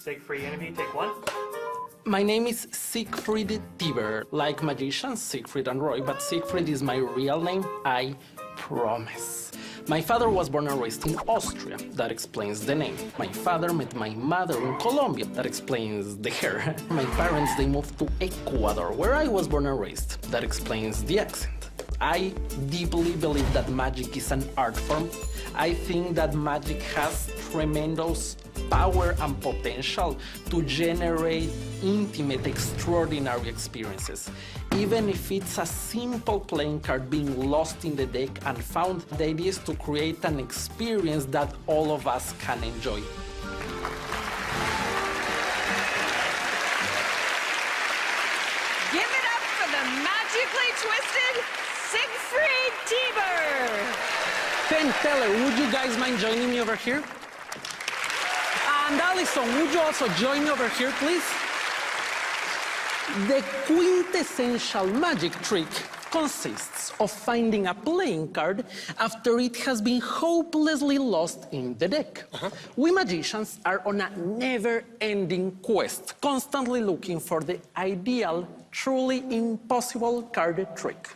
Siegfried interview, take one. My name is Siegfried Tieber, like magicians Siegfried and Roy, but Siegfried is my real name, I promise. My father was born and raised in Austria. That explains the name. My father met my mother in Colombia. That explains the hair. My parents, they moved to Ecuador, where I was born and raised. That explains the accent. I deeply believe that magic is an art form. I think that magic has tremendous power and potential to generate intimate, extraordinary experiences. Even if it's a simple playing card being lost in the deck and found, the idea is to create an experience that all of us can enjoy. Give it up for the magically twisted Siegfried Tieber. Penn, Teller, would you guys mind joining me over here? And Allison, would you also join me over here, please? The quintessential magic trick consists of finding a playing card after it has been hopelessly lost in the deck. We magicians are on a never-ending quest, constantly looking for the ideal, truly impossible card trick.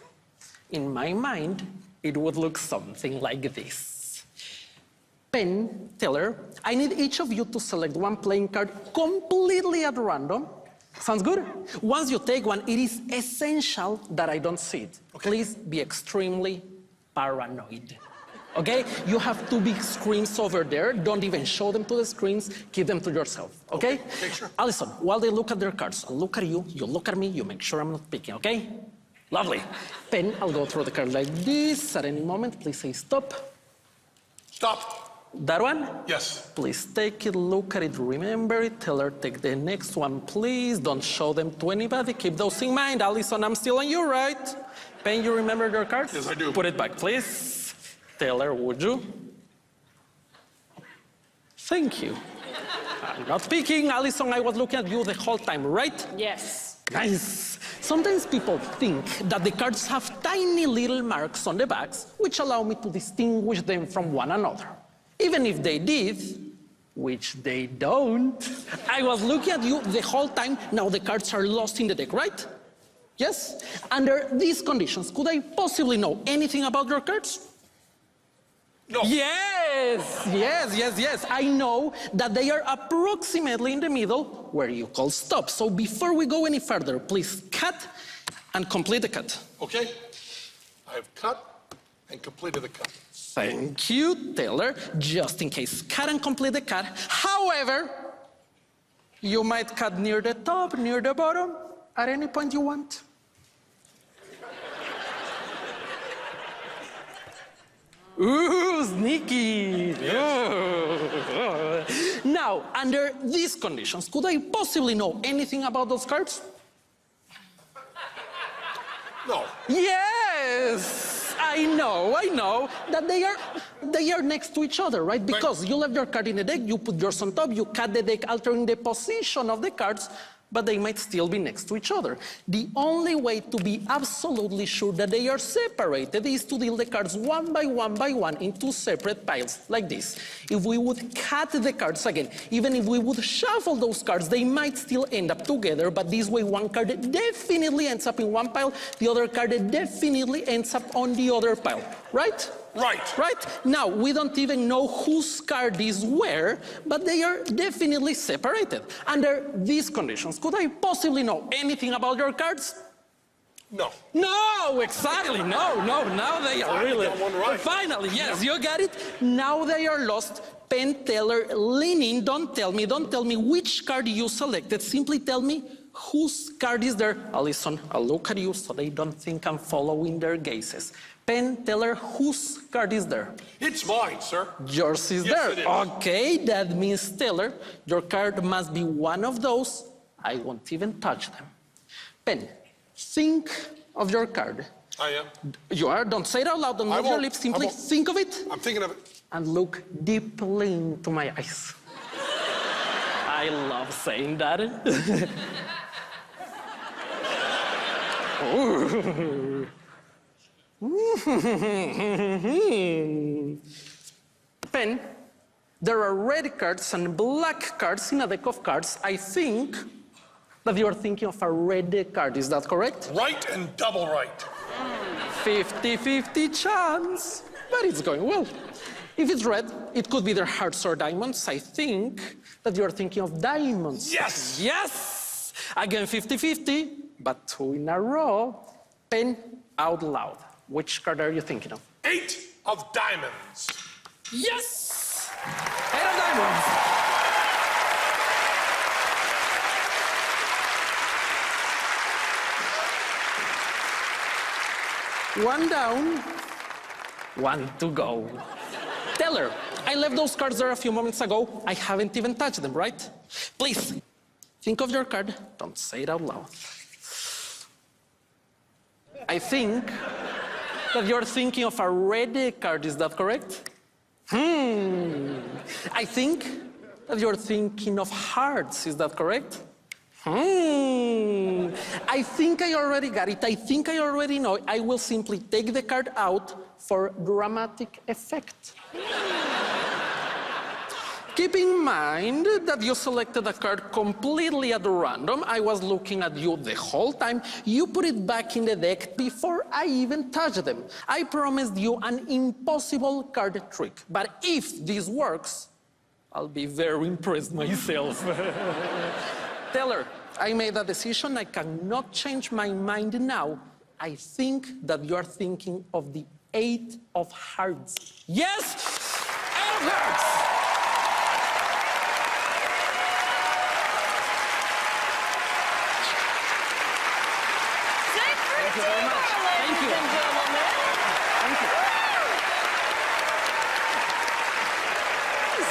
In my mind, it would look something like this. Penn, Teller, I need each of you to select one playing card completely at random. Sounds good? Once you take one, it is essential that I don't see it. Okay. Please be extremely paranoid. Okay? You have two big screens over there. Don't even show them to the screens. Keep them to yourself. Okay? Okay, sure. Allison, while they look at their cards, I'll look at you, you look at me, you make sure I'm not picking, okay? Lovely. Penn, I'll go through the card like this. At any moment, please say stop. Stop. That one? Yes. Please take it, look at it, remember it. Teller, take the next one, please. Don't show them to anybody. Keep those in mind. Allison, I'm still on you, right? Penn, you remember your cards? Yes, I do. Put it back, please. Teller, would you? Thank you. I'm not speaking. Allison, I was looking at you the whole time, right? Yes. Nice. Sometimes people think that the cards have tiny little marks on the backs, which allow me to distinguish them from one another. Even if they did, which they don't. I was looking at you the whole time. Now the cards are lost in the deck, right? Yes? Under these conditions, could I possibly know anything about your cards? No. Yes. I know that they are approximately in the middle where you call stop. So before we go any further, please cut and complete the cut. Okay. I have cut and completed the cut. Thank you, Taylor. Just in case, cut and complete the cut. However, you might cut near the top, near the bottom, at any point you want. Ooh, sneaky. Ooh. Now, under these conditions, could I possibly know anything about those cards? No. Yes! I know that they are next to each other, right? Because you left your card in the deck, you put yours on top, you cut the deck altering the position of the cards, but they might still be next to each other. The only way to be absolutely sure that they are separated is to deal the cards one by one in two separate piles, like this. If we would cut the cards again, even if we would shuffle those cards, they might still end up together, but this way one card definitely ends up in one pile, the other card definitely ends up on the other pile, right? Right? Now, we don't even know whose card is where, but they are definitely separated. Under these conditions, could I possibly know anything about your cards? No. No, exactly. No. Now they are really... Got one right. Finally, yes, you got it. Now they are lost. Penn, Teller, lean in. Don't tell me which card you selected. Simply tell me whose card is there. Allison, I'll look at you so they don't think I'm following their gazes. Penn, Teller, whose card is there? It's mine, sir. Yours is Yes, there. it is. Okay, that means, Teller, your card must be one of those. I won't even touch them. Penn, think of your card. I am. You are? Don't say it out loud. Don't move your lips. Simply think of it. I'm thinking of it. And look deeply into my eyes. I love saying that. Ooh. Penn, there are red cards and black cards in a deck of cards, I think that you are thinking of a red card. Is that correct? Right and double right. 50-50 chance, but it's going well. If it's red, it could be their hearts or diamonds. I think that you're thinking of diamonds. Yes! Yes! Again, 50-50, but 2 in a row. Penn, out loud. Which card are you thinking of? 8 of diamonds. Yes! 8 of diamonds. One down, 1 to go. Teller, I left those cards there a few moments ago. I haven't even touched them, right? Please, think of your card. Don't say it out loud. I think that you're thinking of a red card. Is that correct? I think that you're thinking of hearts. Is that correct? I think I already got it. I think I already know. I will simply take the card out for dramatic effect. Keep in mind that you selected a card completely at random. I was looking at you the whole time. You put it back in the deck before I even touched them. I promised you an impossible card trick. But if this works, I'll be very impressed myself. Teller, I made a decision. I cannot change my mind now. I think that you are thinking of the 8 of hearts. Yes! 8 of hearts! Siegfried Thank you very much. Tieber, Thank you. ladies and gentlemen. Thank you.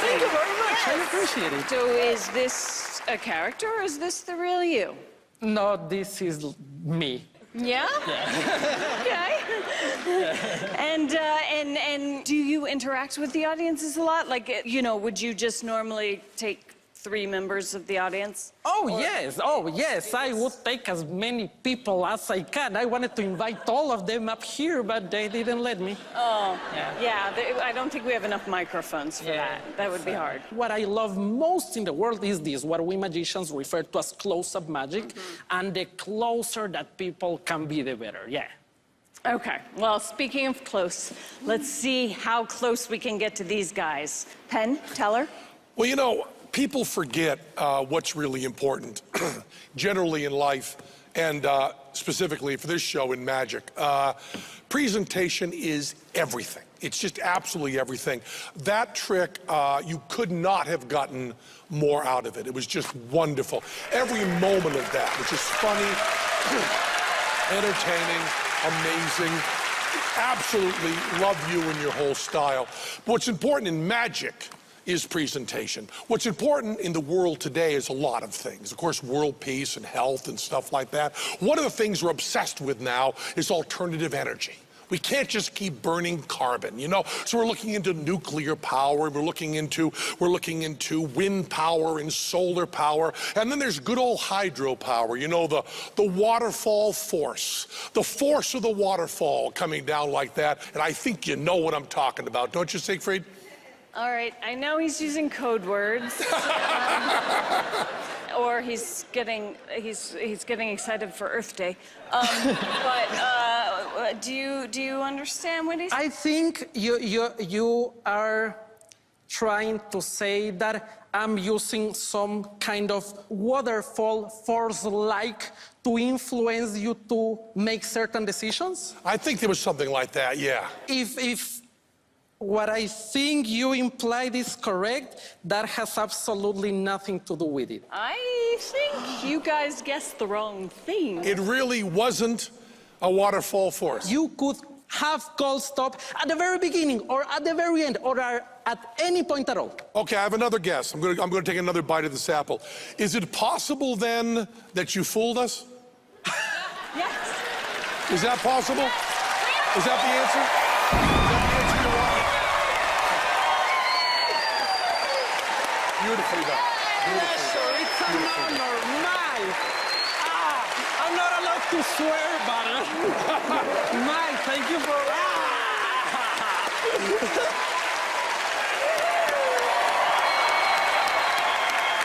Thank you very much. I appreciate it. So is this a character or is this the real you? No, this is me. Yeah? Okay. And do you interact with the audiences a lot? Like, you know, would you just normally take 3 members of the audience? Oh, yes. I would take as many people as I can. I wanted to invite all of them up here, but they didn't let me. Oh, yeah. I don't think we have enough microphones for that. That would be hard. What I love most in the world is this, what we magicians refer to as close-up magic. And the closer that people can be, the better, yeah. Okay, well, speaking of close, let's see how close we can get to these guys. Penn, Teller? Well, you know, people forget what's really important, generally in life, and specifically for this show in magic. Presentation is everything. It's just absolutely everything. That trick, you could not have gotten more out of it. It was just wonderful. Every moment of that was just funny, entertaining, amazing. Absolutely love you and your whole style. But what's important in magic is presentation. What's important in the world today is a lot of things. Of course, world peace and health and stuff like that. One of the things we're obsessed with now is alternative energy. We can't just keep burning carbon, you know? So we're looking into nuclear power, we're looking into wind power and solar power, and then there's good old hydropower, you know, the waterfall force, the force of the waterfall coming down like that, and I think you know what I'm talking about, don't you, Siegfried? All right, I know he's using code words. Or he's getting excited for Earth Day. But do you understand what he's? I think you are trying to say that I'm using some kind of waterfall force-like to influence you to make certain decisions? I think there was something like that, yeah. If what I think you implied is correct, that has absolutely nothing to do with it. I think you guys guessed the wrong thing. It really wasn't a waterfall force. You could have called stop at the very beginning or at the very end or at any point at all. Okay, I have another guess. I'm gonna take another bite of this apple. Is it possible then that you fooled us? Yes. Is that possible? Yes. Is that the answer? Beautifully done. Sure, it's an honor, I'm not allowed to swear, but Mike, thank you for.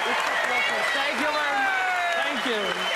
Thank you very much. Thank you.